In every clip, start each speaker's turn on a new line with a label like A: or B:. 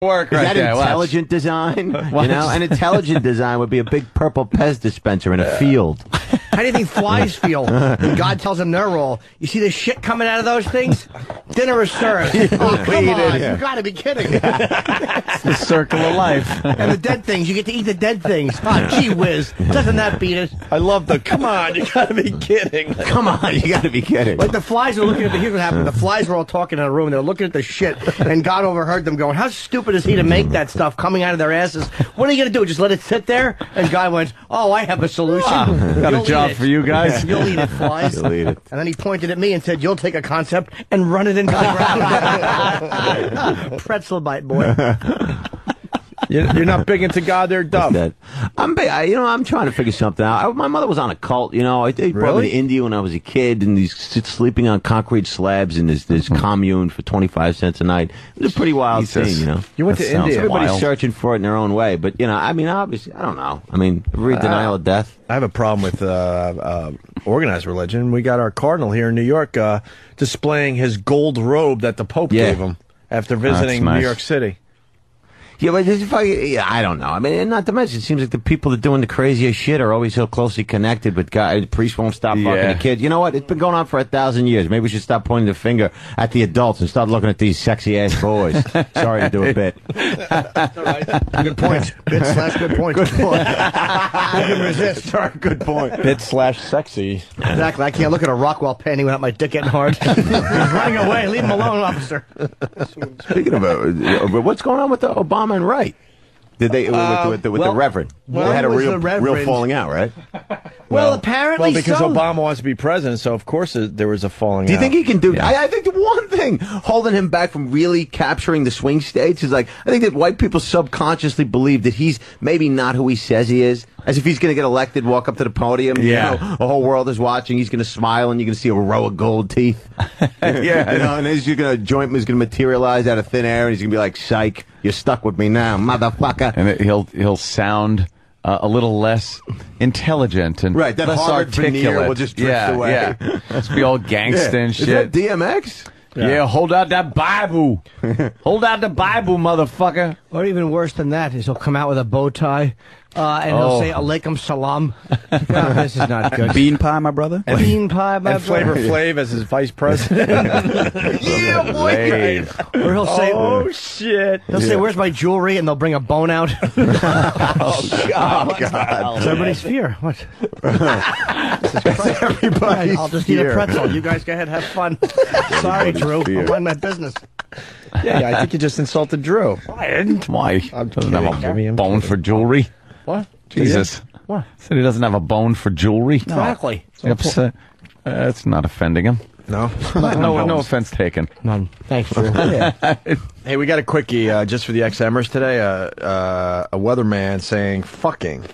A: Work
B: Is
A: right
B: that
A: there,
B: intelligent design? You know, an intelligent design would be a big purple Pez dispenser in a field.
C: How do you think flies feel when God tells them their role? You see the shit coming out of those things? Dinner is served. Oh, come on. You gotta be kidding.
A: It's the circle of life.
C: And the dead things, you get to eat the dead things. Oh, gee whiz. Doesn't that beat it?
D: I love the, come on, you gotta be kidding.
B: Come on, you gotta be kidding.
C: Like the flies are looking at the, here's what happened. The flies were all talking in a room. They were looking at the shit. And God overheard them going, how stupid is he to make that stuff coming out of their asses? What are you going to do? Just let it sit there? And God went, oh, I have a solution.
A: Got a job for you guys.
C: You'll eat it, flies.
B: You'll eat it.
C: And then he pointed at me and said, you'll take a concept and run it into the ground. Pretzel bite, boy.
D: You're not big into God there, Dov.
B: I'm trying to figure something out. My mother was on a cult, you know. They brought me to India when I was a kid, and he's sleeping on concrete slabs in this commune for 25 cents a night. It was a pretty wild thing, you know.
D: You went to India.
B: Everybody's searching for it in their own way, but, you know, I mean, obviously, I don't know. I mean, every denial of death.
D: I have a problem with organized religion. We got our cardinal here in New York displaying his gold robe that the Pope gave him after visiting New York City.
B: Yeah, but I don't know. I mean, not to mention, it seems like the people that are doing the craziest shit are always so closely connected with God. The priest won't stop fucking the kids. You know what? It's been going on for 1,000 years. Maybe we should stop pointing the finger at the adults and start looking at these sexy-ass boys. Sorry to do a bit.
C: Good point. Bit/good point. Good point. I can resist.
B: Sorry, good point.
D: Bit/sexy.
C: Exactly. I can't look at a rock while panning without my dick getting hard. He's running away. Leave him alone, officer.
B: Speaking of what's going on with the Obama and Wright? Did they with the Reverend? They had a real falling out, right?
C: Well, apparently
D: because Obama wants to be president, so of course there was a falling out.
B: Do you think he can do? I think the one thing holding him back from really capturing the swing states is like I think that white people subconsciously believe that he's maybe not who he says he is. As if he's going to get elected, walk up to the podium, you know, the whole world is watching. He's going to smile, and you're going to see a row of gold teeth. You know, and a joint is going to materialize out of thin air, and he's going to be like, "Psych, you're stuck with me now, motherfucker."
A: And he'll sound a little less intelligent and
B: that
A: less
B: Harvard
A: articulate.
B: veneer will just drift away.
A: Yeah, let's be all gangsta and shit.
B: Is that DMX?
A: Yeah, hold out that Bible. Hold out the Bible, motherfucker.
C: Or even worse than that is he'll come out with a bow tie and he'll say alaikum salam. God, this is not good.
E: Bean pie, my brother.
C: Bean pie, my brother.
D: Flavor Flav as his vice president.
C: Yeah, boy. Or he'll say,
D: oh shit.
C: He'll say, where's my jewelry? And they'll bring a bone out.
B: Oh God.
C: It's everybody's fear. What?
B: That's everybody's
C: I'll just eat a pretzel. You guys go ahead, have fun. Sorry, Drew. I'll mind my business.
D: Yeah, I think you just insulted Drew.
A: I didn't. Why? Doesn't have a bone for jewelry.
D: What?
A: Jesus.
C: What?
A: Said he doesn't have a bone for jewelry.
C: Exactly.
A: Upset. It's not offending him.
D: No.
A: No offense taken.
C: None. Thanks, Drew.
D: Hey, we got a quickie just for the XMers today. A weatherman saying fucking.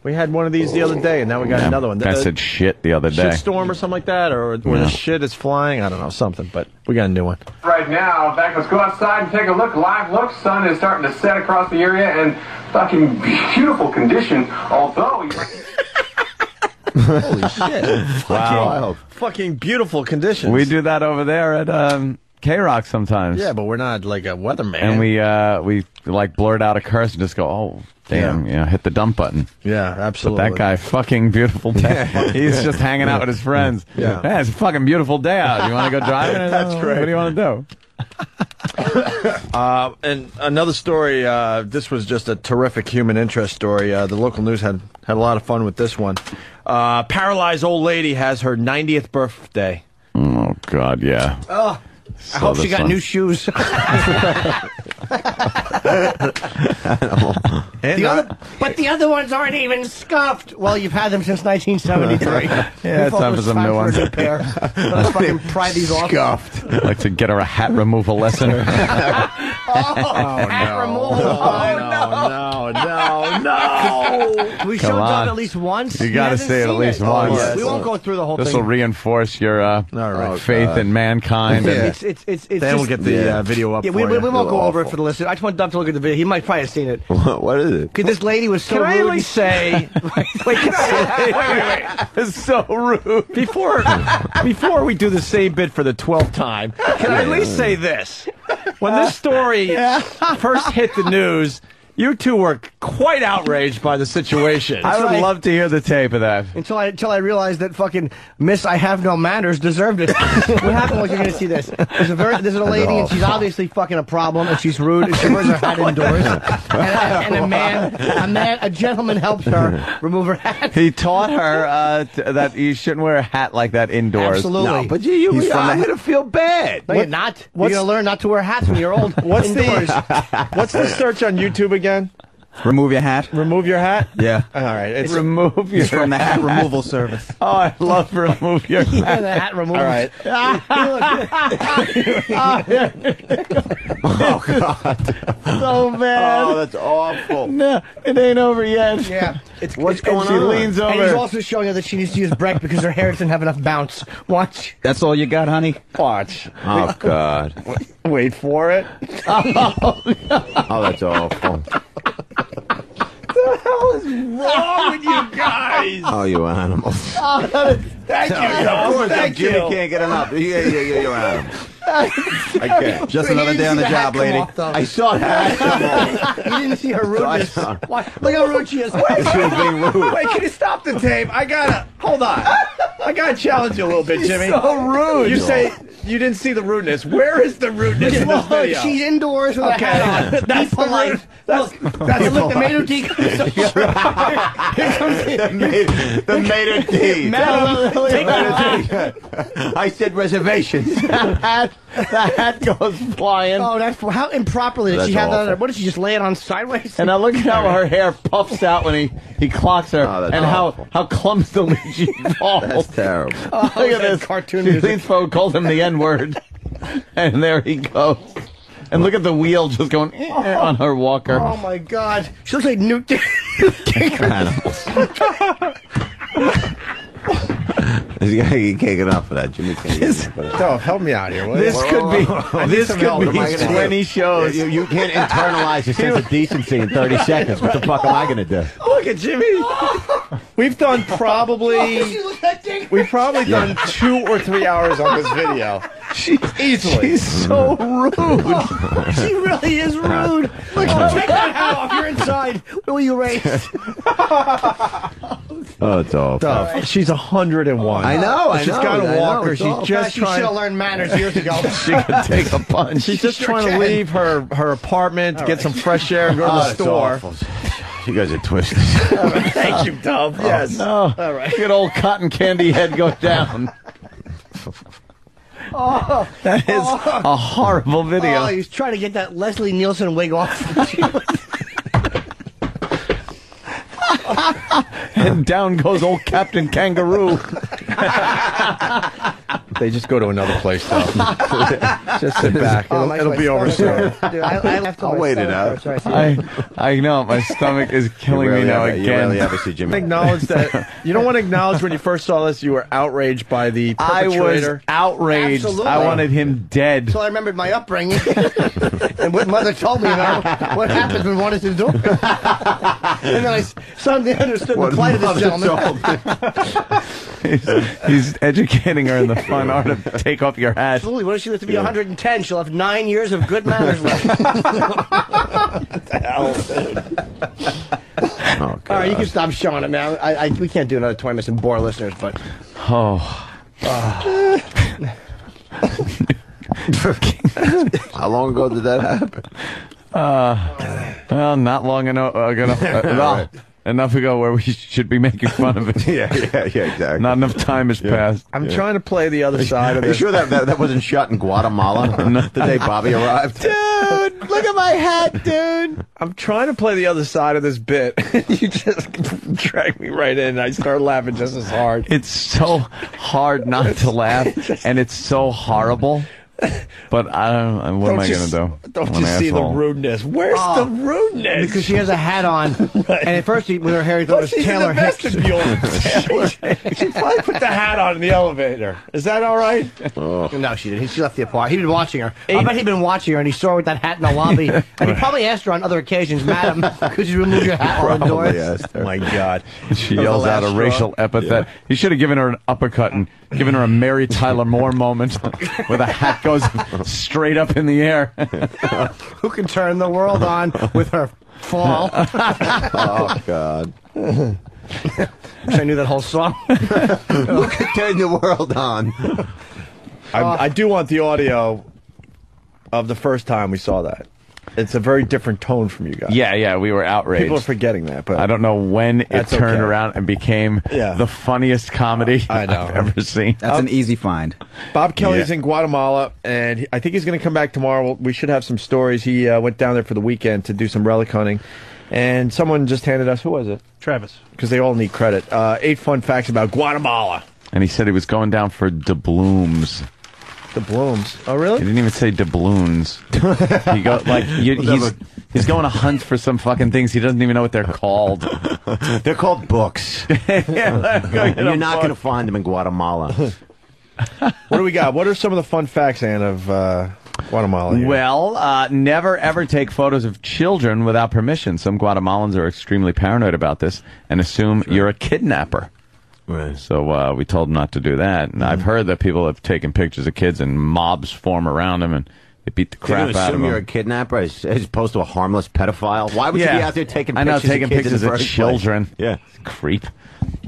D: We had one of these the other day, and now we got another one.
A: I said shit the other day.
D: Shitstorm or something like that, or the shit is flying. I don't know, something, but we got a new one.
F: Right now, in fact, let's go outside and take a look. Live look. Sun is starting to set across the area, and fucking beautiful condition. Although,
D: holy shit!
B: Wow.
D: Fucking beautiful conditions.
A: We do that over there at K-Rock sometimes.
D: Yeah, but we're not like a weatherman.
A: And we like blurt out a curse and just go, oh, damn, hit the dump button.
D: Yeah, absolutely.
A: But that guy, fucking beautiful day. He's just hanging out with his friends. Yeah, it's a fucking beautiful day out. You want to go driving?
D: That's right.
A: What do you want to do?
D: And another story, this was just a terrific human interest story. The local news had a lot of fun with this one. Paralyzed old lady has her 90th birthday.
A: Oh, God, yeah.
C: Oh, I hope she got new shoes. But the other ones aren't even scuffed. Well, you've had them since 1973.
A: Yeah, it's time for some new ones.
C: Let's fucking pry these off.
B: Scuffed.
A: I'd like to get her a hat removal lesson.
C: Hat removal.
D: No.
C: We show Doug at least once.
A: You got to say it at least once.
C: Yes. We won't go through the whole thing.
A: This will reinforce your faith in mankind.
C: Then
D: we'll get the video up.
C: Yeah, we won't go over it for the listener. I just want Doug to look at the video. He might probably have seen it.
B: What is it?
C: Because this lady was so rude.
D: Can I at least say? Wait.
A: It's so rude.
D: Before we do the same bit for the 12th time, can I at least say this? When this story first hit the news, you two were quite outraged by the situation.
A: I would love to hear the tape of that.
C: Until I realized that fucking Miss I Have No Manners deserved it. What happened was, you're going to see this. There's a lady, and she's obviously fucking a problem, and she's rude, and she wears her hat indoors. And a gentleman helps her remove her hat.
A: He taught her that you shouldn't wear a hat like that indoors.
C: Absolutely.
B: No, but I'm going to feel bad.
C: No, you're not. You're going to learn not to wear hats when you're old.
D: What's
C: indoors.
D: What's the search on YouTube again?
E: Remove your hat.
D: Remove your hat?
E: Yeah.
D: All right. It's
A: Remove your
E: It's from the hat removal service.
A: Oh, I love remove your hat.
C: Yeah, the hat removal.
D: all right.
B: Oh, God.
A: So bad.
B: Oh, that's awful.
A: No, it ain't over yet.
C: Yeah.
B: What's going
A: She
B: on?
A: leans
C: And he's
A: over.
C: also showing her that she needs to use Breck because her hair doesn't have enough bounce. Watch.
E: That's all you got, honey?
D: Watch.
B: Oh, God.
D: Wait for it.
B: Oh, that's awful.
D: Wrong with you guys?
B: Oh, you animals.
D: Thank you.
B: Of course,
D: Thank
B: Jimmy
D: you.
B: can't get enough. Yeah, you're animals. I can't.
E: Just another day on the job, lady.
B: I saw that.
C: You didn't see her rudeness.
B: I saw.
C: Why? Look how rude she is.
B: She was being rude.
D: Wait, can you stop the tape? Hold on. I gotta challenge you a little bit, Jimmy.
A: So rude.
D: You say you didn't see the rudeness. Where is the rudeness in this video?
C: She's indoors with a hat on.
D: That's
C: Be
D: the
C: polite.
D: rude. That's
C: Look, the tomato tea.
B: The mater D. I said reservations.
A: The hat goes flying.
C: Oh, that's how improperly did she
B: That's
C: have that?
B: awful.
C: What did she just lay it on sideways?
A: And now look at how her hair puffs out when he clocks her,
B: Oh, that's
A: and
B: awful.
A: how clumsily she falls.
B: That's terrible.
A: Look at this
C: cartoon
A: She
C: music.
A: leans forward, calls him the N-word, and there he goes. And look at the wheel just going on her walker.
C: Oh my God, she looks like Newt.
B: Animals. You can't get enough of that. Jimmy can't get enough of that.
D: Dov, help me out here.
A: This could be
B: some help. What am I gonna do?
A: 20 shows.
B: You can't internalize a sense of decency in 30 seconds. What the fuck am I going to do?
D: Look at Jimmy. We've done probably done 2 or 3 hours on this video. Easily.
A: She's so rude.
C: She really is rude. Look, take that hat off. You're inside. Will you raise?
B: Oh, it's awful.
D: Dov, she's 101.
B: I know.
D: She's got a walker. She's
C: She
D: just
C: should have
D: trying.
C: learned manners years ago.
A: She could take a punch.
D: She's just trying to
C: can.
D: leave her apartment, get some fresh air, and go to the
B: Oh, it's
D: store.
B: awful. You guys are twisted.
D: Thank you, Dov. Yes.
A: No.
C: All right.
A: Look at old cotton candy head go down. That is a horrible video.
C: Oh, he's trying to get that Leslie Nielsen wig off.
A: And down goes old Captain Kangaroo.
D: They just go to another place, though. Just sit back.
C: Oh,
D: It'll be over soon.
C: Dude, I left
B: I'll wait it out.
A: I know, my stomach is killing me now
B: You rarely
A: again.
B: ever see Jimmy.
D: Acknowledge that. You don't want to acknowledge when you first saw this, you were outraged by the
A: I was
D: perpetrator.
A: outraged.
C: Absolutely.
A: I wanted him dead.
C: Until I remembered my upbringing and what mother told me about what happens when one is indoors. And then I suddenly understood the plight of this gentleman.
A: He's educating her in the fun art of take off your hat.
C: Absolutely. What if she lives to be 110? She'll have 9 years of good manners left.
B: Oh,
C: All right, you can stop showing it, man. We can't do another 20 minutes and bore listeners, but
A: Oh.
B: How long ago did that happen?
A: Well, not long enough. Enough ago where we should be making fun of it.
B: Yeah, exactly.
A: Not enough time has passed.
D: I'm trying to play the other side of
B: Are you
D: this.
B: sure that wasn't shot in Guatemala the day Bobby arrived?
A: Dude, look at my hat, dude.
D: I'm trying to play the other side of this bit. You just drag me right in, and I start laughing just as hard.
A: It's so hard not to laugh, and it's so horrible. But I don't. What am I going to do?
D: Don't
A: I'm
D: you
A: an
D: see the
A: asshole.
D: rudeness? Where's the rudeness?
C: because she has a hat on. And at first, with her hair, he thought it was
D: She's
C: Taylor
D: in the
C: Hicks.
D: vestibule. She probably put the hat on in the elevator. Is that all right?
C: No, she didn't. She left the apartment. He'd been watching her. I bet he'd been watching her, and he saw her with that hat in the lobby. And he probably asked her on other occasions, "Madam, could you remove your hat while indoors?"
B: Yes.
D: Oh my God!
A: She yells out a
D: last
A: racial epithet. He should have given her an uppercut and given her a Mary Tyler Moore moment with a hat going goes straight up in the air.
C: Who can turn the world on with her fall?
B: Oh, God.
C: Wish I knew that whole song.
B: Who could turn the world on?
D: I do want the audio of the first time we saw that. It's a very different tone from you guys.
A: Yeah, we were outraged.
D: People are forgetting that, but
A: I don't know when it turned around and became the funniest comedy I've ever seen.
E: That's an easy find.
D: Bob Kelly's in Guatemala, and I think he's going to come back tomorrow. We should have some stories. He went down there for the weekend to do some relic hunting, and someone just handed us, who was it?
C: Travis.
D: Because they all need credit. 8 fun facts about Guatemala.
A: And he said he was going down for doubloons.
D: The blooms. Oh, really?
A: He didn't even say doubloons. He go like he's going to hunt for some fucking things. He doesn't even know what they're called.
B: They're called books. You're not going to find them in Guatemala.
D: What do we got? What are some of the fun facts, Ann, of Guatemala here?
A: Well, never ever take photos of children without permission. Some Guatemalans are extremely paranoid about this and assume you're a kidnapper.
B: Right.
A: So we told them not to do that. And I've heard that people have taken pictures of kids and mobs form around them and they beat the crap out of them.
B: Assume you're a kidnapper as opposed to a harmless pedophile? Why would you be out there taking pictures
A: of children?
B: Yeah.
A: Creep.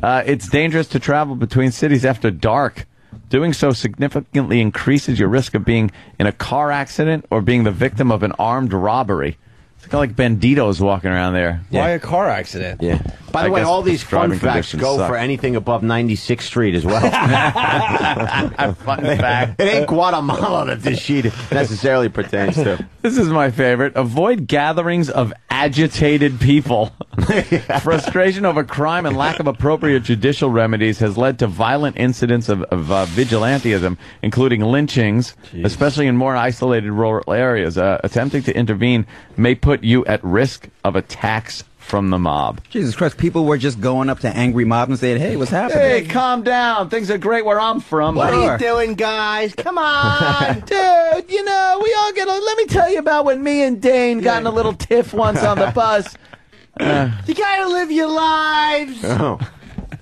A: It's dangerous to travel between cities after dark. Doing so significantly increases your risk of being in a car accident or being the victim of an armed robbery. It's kind of like banditos walking around there.
D: Why a car accident?
B: Yeah. By the way, all these fun facts go for anything above 96th Street as well.
A: Fun fact.
B: It ain't Guatemala that this sheet necessarily pertains to.
A: This is my favorite. Avoid gatherings of agitated people. Frustration over crime and lack of appropriate judicial remedies has led to violent incidents of vigilantism, including lynchings, especially in more isolated rural areas. Attempting to intervene may put you at risk of attacks from the mob.
E: Jesus Christ, people were just going up to angry mobs and saying, hey, what's happening?
A: Hey, calm down. Things are great where I'm from.
C: What are you doing, guys? Come on.
A: Dude, we all get let me tell you about when me and Dane got in a little tiff once on the bus.
C: You gotta live your lives.
B: Oh.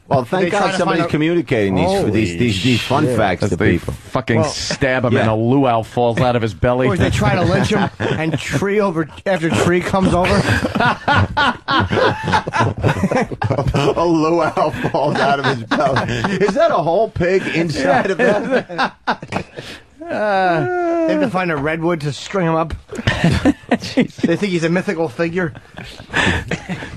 B: Well, thank God somebody's communicating these fun facts to people.
A: Fucking stab him and a luau falls out of his belly.
C: Or they try to lynch him and tree after tree comes over.
B: A luau falls out of his belly. Is that a whole pig inside of that?
C: They have to find a redwood to string him up. They think he's a mythical figure.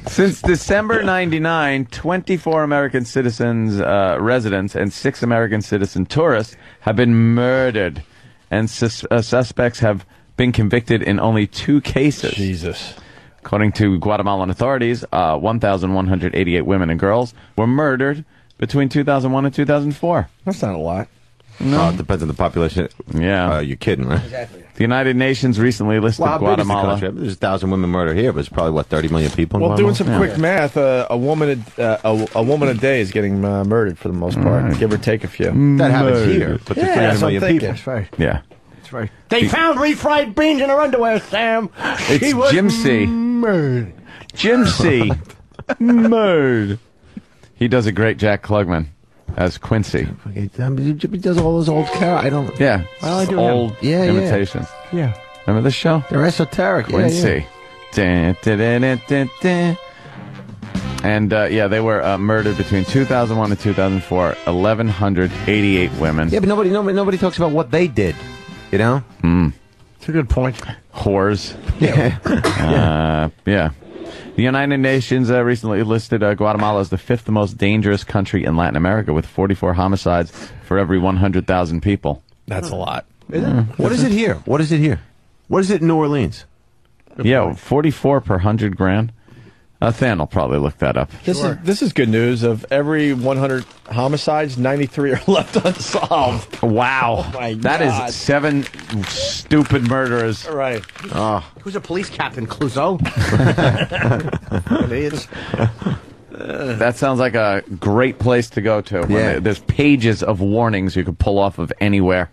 A: Since December 99, 24 American citizens, residents, and 6 American citizen tourists have been murdered, and suspects have been convicted in only 2 cases.
D: Jesus.
A: According to Guatemalan authorities, 1,188 women and girls were murdered between 2001 and 2004.
D: That's not a lot.
B: No, it depends on the population.
A: Yeah.
B: You're kidding, right?
C: Exactly.
A: The United Nations recently listed Guatemala.
B: There's 1,000 women murdered here, but it's probably, 30 million people in
D: Well, doing some
B: Guatemala?
D: quick math, a woman a day is getting murdered for the most part, give or take a few.
B: That happens here, but there's 300 million people.
C: That's right.
A: Yeah.
C: That's right. They found refried beans in her underwear, Sam.
A: It's
C: She was
A: Jim C.
C: murdered.
A: Jim C. Murd. He does a great Jack Klugman as Quincy.
B: He does all those old I don't.
A: Yeah.
C: Well, I do
A: old
B: Yeah,
A: imitations.
C: Yeah.
A: Remember this show?
B: They're esoteric.
A: Quincy. Dun, dun, dun, dun, dun, dun. And, they were murdered between 2001 and 2004. 1,188 women.
B: Yeah, but nobody talks about what they did. You know?
C: It's a good point.
A: Whores.
B: Yeah.
A: Yeah. The United Nations recently listed Guatemala as the 5th most dangerous country in Latin America, with 44 homicides for every 100,000 people.
D: That's a lot.
B: What is it here? What is it here? What is it in New Orleans?
A: Yeah, 44 per 100 grand. Than will probably look that up.
D: This is good news. Of every 100 homicides, 93 are left unsolved.
A: Wow.
D: Oh my
A: That
D: God.
A: is 7 stupid murderers.
D: Right.
C: Who's a police captain, Clouseau? Idiots.
A: That sounds like a great place to go to.
B: Yeah.
A: There's pages of warnings you could pull off of anywhere.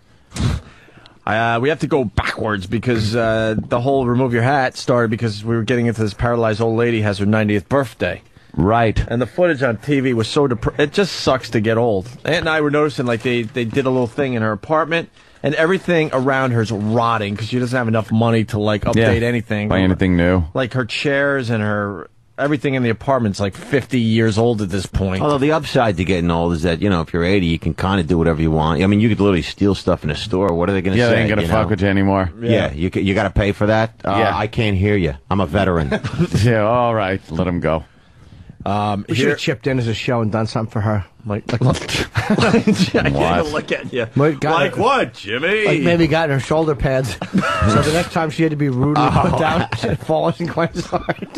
D: We have to go backwards because the whole remove your hat started because we were getting into this paralyzed old lady has her 90th birthday.
A: Right.
D: And the footage on TV was so it just sucks to get old. Aunt and I were noticing like they did a little thing in her apartment and everything around her's rotting because she doesn't have enough money to like update anything.
A: Buy anything new.
D: Like her chairs and her everything in the apartment's like 50 years old at this point.
B: Although the upside to getting old is that, if you're 80, you can kind of do whatever you want. I mean, you could literally steal stuff in a store. What are they going to say?
A: Yeah, they ain't going to fuck with you anymore.
B: Yeah, you got to pay for that?
A: Yeah.
B: I can't hear you. I'm a veteran.
A: Yeah, all right. Let him go.
C: We should have chipped in as a show and done something for her.
D: I can't look at you.
C: Like
D: what, Jimmy?
C: Like maybe got in her shoulder pads. So the next time she had to be rudely put down, she'd fall and quite as hard.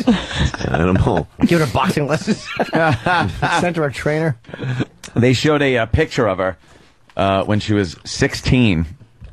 B: Animal.
C: Give her boxing lessons. Sent her a trainer.
A: They showed a picture of her when she was 16,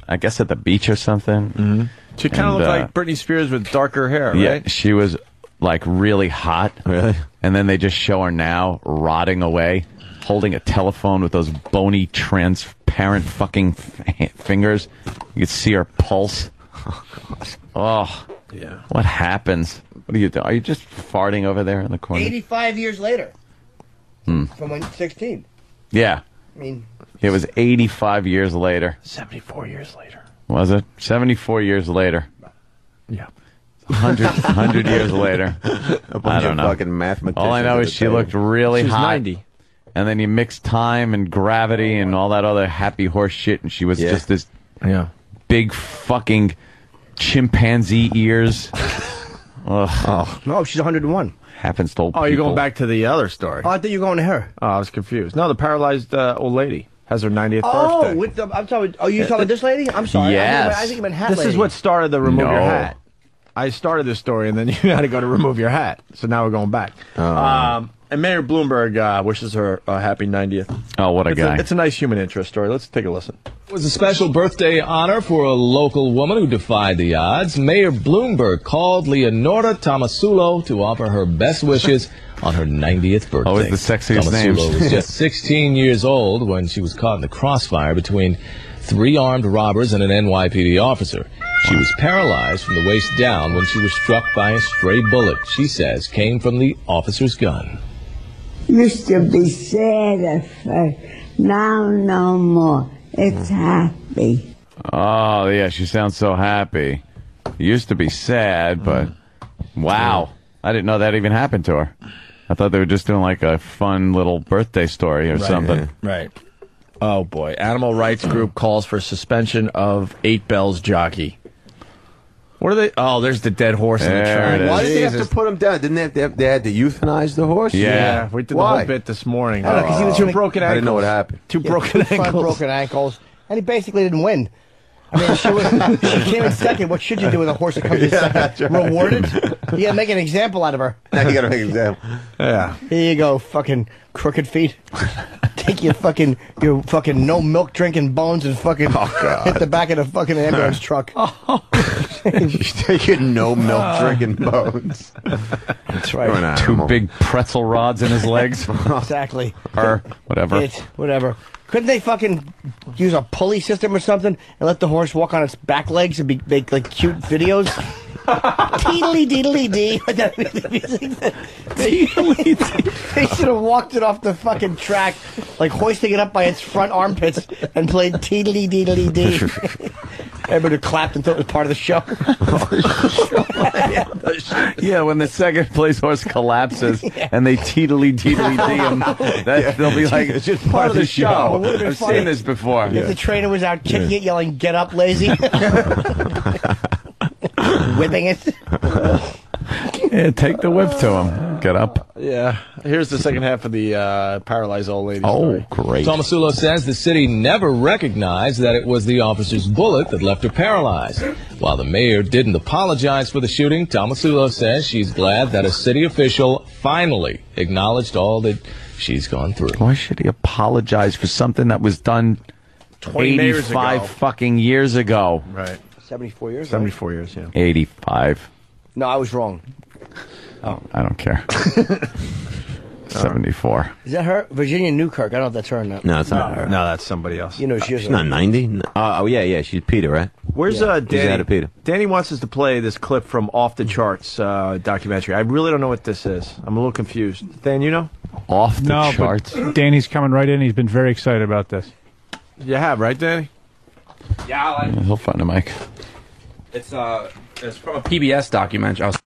A: I guess at the beach or something.
D: Mm-hmm. She kind of looked like Britney Spears with darker hair, right?
A: Yeah, she was like really hot.
B: Really?
A: And then they just show her now rotting away, holding a telephone with those bony, transparent fucking fingers. You could see her pulse. Oh, God. Oh.
D: Yeah.
A: What happens? What are you doing? Are you just farting over there in the corner?
C: 85 years later. From when 16.
A: Yeah.
C: I mean,
A: It was 85 years later.
D: 74 years later.
A: Was it? 74 years later.
D: Yeah.
A: 100 years later. I don't know.
B: Fucking mathematicians.
A: All I know is she looked really
D: She's
A: hot.
D: 90.
A: And then you mix time and gravity and all that other happy horse shit, and she was just this big fucking chimpanzee ears.
C: no, she's 101.
A: Happens to old people.
D: Oh, you're going back to the other story.
C: Oh, I thought you were going to her.
D: Oh, I was confused. No, the paralyzed old lady has her 90th
C: Oh,
D: birthday.
C: with the, I'm talking. Oh, you talking about this lady? I'm sorry.
A: Yes.
C: I think you meant hat
D: This
C: lady.
D: is what started the remove your
A: No.
D: hat. I started this story, and then you had to go to remove your hat. So now we're going back. And Mayor Bloomberg wishes her a happy 90th.
A: Oh, what a guy.
D: It's a nice human interest story. Let's take a listen.
G: It was a special birthday honor for a local woman who defied the odds. Mayor Bloomberg called Leonora Tomasulo to offer her best wishes on her 90th birthday.
A: Always the sexiest names.
G: Tomasulo was just 16 years old when she was caught in the crossfire between 3 armed robbers and an NYPD officer. She was paralyzed from the waist down when she was struck by a stray bullet, she says, came from the officer's gun.
H: Used to be sad at first. Now no more. It's happy.
A: Oh, yeah, she sounds so happy. Used to be sad, but wow. I didn't know that even happened to her. I thought they were just doing like a fun little birthday story or something.
D: Right. Oh, boy. Animal rights group calls for suspension of 8 Bells jockey. What are they? Oh, there's the dead horse in the
A: There
D: track.
A: it is.
B: Why did they have to put him down? Didn't they had to euthanize the horse?
A: Yeah.
D: We did the
B: Why?
D: whole bit this morning.
C: I don't know, 'cause he was doing
D: broken ankles.
B: I didn't know what happened.
D: Two broken
C: Front
D: ankles.
C: broken ankles, and he basically didn't win. I mean, she came in second. What should you do with a horse that comes in second?
B: right.
C: Reward it? You gotta make an example out of her.
B: Now you got to make an example.
D: Yeah.
C: Here you go, fucking crooked feet. Take your fucking no milk drinking bones and fucking hit the back of the fucking ambulance truck.
B: He's taking no milk drinking bones.
C: That's
B: You're an
C: right.
A: Two
B: animal.
A: big pretzel rods in his legs.
C: Exactly.
A: Or whatever.
C: Whatever. Couldn't they fucking use a pulley system or something and let the horse walk on its back legs and make like cute videos? Teedly deedly dee. They should have walked it off the fucking track, like hoisting it up by its front armpits and played teedly deedly dee. Everybody clapped and thought it was part of the show.
A: Yeah, when the second place horse collapses and they teetly dee him, they'll be like, it's just part of the show.
C: It would've been
A: I've
C: funny.
A: seen this before.
C: If the trainer was out kicking it, yelling, "Get up, lazy!" Whipping it.
A: Yeah, take the whip to him. Get up.
D: Yeah. Here's the second half of the paralyzed old lady
A: Oh,
D: story.
A: great.
G: Tomasulo says the city never recognized that it was the officer's bullet that left her paralyzed. While the mayor didn't apologize for the shooting, Tomasulo says she's glad that a city official finally acknowledged all that she's gone through.
A: Why should he apologize for something that was done
D: 20 years
A: 85
D: ago.
A: fucking years ago?
D: Right.
C: 74 years.
D: 74 years, yeah.
A: 85.
C: No, I was wrong.
A: I don't care. 74.
C: Is that her? Virginia Newkirk. I don't know if that's her or not.
B: No, it's not her.
D: No, that's somebody else.
C: You know she is.
B: She's not 90. Oh, yeah, she's Peter, right?
D: Where's
B: She's out
D: Danny?
B: of Peter.
D: Danny wants us to play this clip from Off the Charts documentary. I really don't know what this is. I'm a little confused. Dan, you know?
A: Off the
I: No,
A: charts.
I: but Danny's coming right in. He's been very excited about this.
D: You have, right, Danny?
I: Yeah, I like
A: He'll find a mic.
I: it's from a PBS documentary.